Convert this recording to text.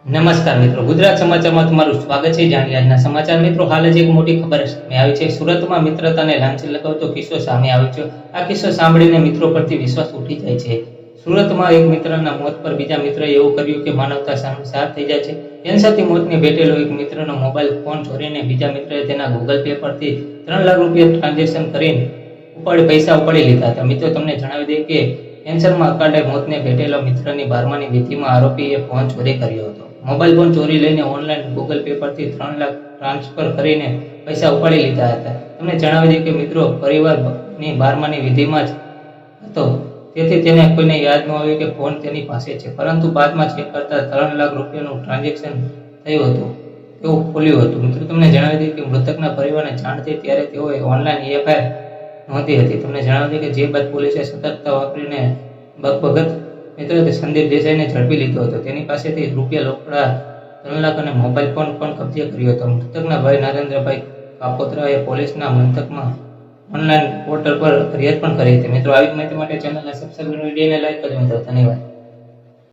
નમસ્કાર મિત્રો, ગુજરાત સમાચારમાં તમારું સ્વાગત છે. જાણીએ આજના સમાચાર. મિત્રો, હાલ જ એક મોટી ખબર સામે આવી છે. સુરતમાં મિત્રતાને લાંછન લગાવતો કિસ્સો સામે આવ્યો છે. આ કિસ્સો સાંભળીને મિત્રો પરથી વિશ્વાસ ઉઠી જાય છે. સુરતમાં એક મિત્રના મોત પર બીજા મિત્રએ એવું કર્યું કે માનવતા સાર થઈ જાય છે. કેન્સરથી મોતને ભેટેલો એક મિત્રનો મોબાઈલ ફોન ચોરીને બીજા મિત્રએ તેના ગૂગલ પે પરથી 3 લાખ રૂપિયા ટ્રાન્ઝેક્શન કરીને પૈસા ઉપાડી લીધા હતા. મિત્રો, તમને જણાવી દઈએ કે કેન્સરમાં અકાળે મોતને ભેટેલો મિત્રની 12માની વિધિમાં આરોપીએ ફોન ચોરી કર્યો હતો. મોબાઈલ ફોન ચોરી લઈને ઓનલાઈન ગૂગલ પે પરથી 3 લાખ ટ્રાન્સફર કરીને પૈસા ઉપાડી લીધા હતા. તમને જણાવી દઈએ કે મિત્રો, પરિવારની 12માની વિધિમાં જ હતો, તેથી તેને કોઈને યાદ ન આવ્યું કે ફોન તેની પાસે છે. પરંતુ બાદમાં ચેક કરતા 3 લાખ રૂપિયાનું ટ્રાન્ઝેક્શન થયું હતું તેવું ખોલ્યું હતું. મિત્રો, તમને જણાવી દઈએ કે મૃતકના પરિવારને જાણ થઈ ત્યારે તેઓએ ઓનલાઈન એફઆઈઆર નોંધી હતી. તમને જણાવી દઈએ કે જે બાદ પોલીસે સતર્કતા વાપરીને ભગત મિત્રો સંદીપ દેસાઈને ઝડપી લીધો હતો. તેની પાસેથી રૂપિયા રોકડા 3 લાખ અને મોબાઈલ ફોન પણ કબજે કર્યો હતો. મૃતકના ભાઈ નરેન્દ્રભાઈ કાપોત્રાએ પોલીસના મથકમાં ઓનલાઈન પોર્ટલ પર ફરિયાદ પણ કરી હતી. મિત્રો, આવી માહિતી માટે ચેનલને સબસ્ક્રાઇબ કરી વિડીયોને લાઈક કરજો. મિત્રો, ધન્યવાદ.